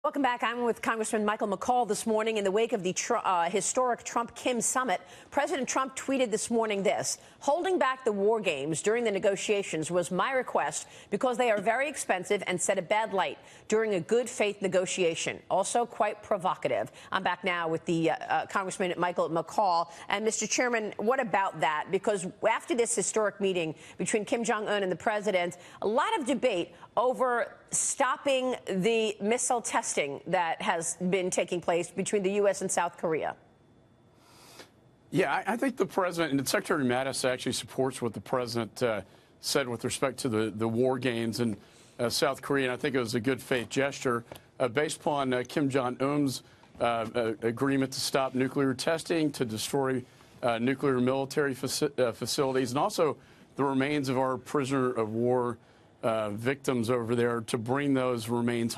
Welcome back. I'm with Congressman Michael McCaul this morning. In the wake of the historic Trump-Kim summit, President Trump tweeted this morning this: "Holding back the war games during the negotiations was my request because they are very expensive and set a bad light during a good faith negotiation." Also quite provocative. I'm back now with the Congressman Michael McCaul. And Mr. Chairman, what about that? Because after this historic meeting between Kim Jong-un and the president, a lot of debate over stopping the missile testing that has been taking place between the U.S. and South Korea. Yeah, I think the president and Secretary Mattis actually supports what the president said with respect to the war games in South Korea. And I think it was a good faith gesture based upon Kim Jong-un's agreement to stop nuclear testing, to destroy nuclear military facilities, and also the remains of our prisoner of war victims over there, to bring those remains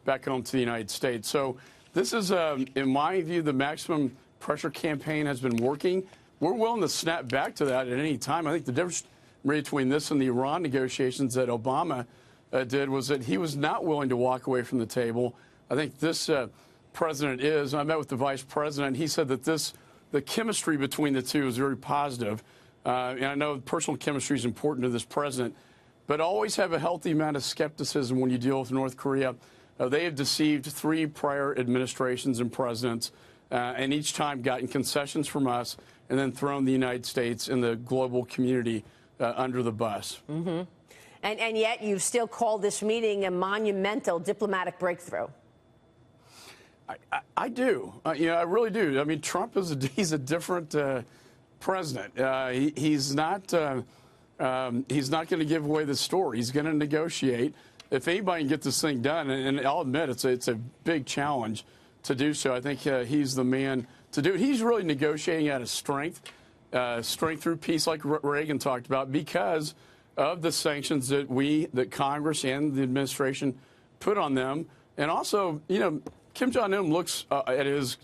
back home to the United States. So this is, in my view, the maximum pressure campaign has been working. We're willing to snap back to that at any time. I think the difference between this and the Iran negotiations that Obama did was that he was not willing to walk away from the table. I think this president is. I met with the vice president. He said that the chemistry between the two is very positive. And I know personal chemistry is important to this president, but always have a healthy amount of skepticism when you deal with North Korea. They have deceived 3 prior administrations and presidents, and each time gotten concessions from us and then thrown the United States and the global community under the bus. Mm-hmm. And yet you've still called this meeting a monumental diplomatic breakthrough. I do. I really do. I mean, Trump he's a different president. He's not going to give away the story. He's going to negotiate. If anybody can get this thing done, and I'll admit it's a big challenge to do so, I think he's the man to do it. He's really negotiating out of strength through peace, like Reagan talked about, because of the sanctions that Congress and the administration put on them. And also, Kim Jong-un looks at his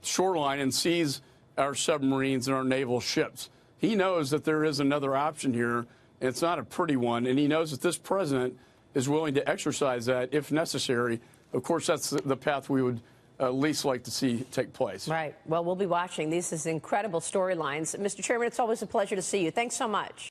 shoreline and sees our submarines and our naval ships. He knows that there is another option here, and it's not a pretty one, and he knows that this president is willing to exercise that if necessary. Of course, that's the path we would least like to see take place. Right. Well, we'll be watching. These is incredible storylines. Mr. Chairman, it's always a pleasure to see you. Thanks so much.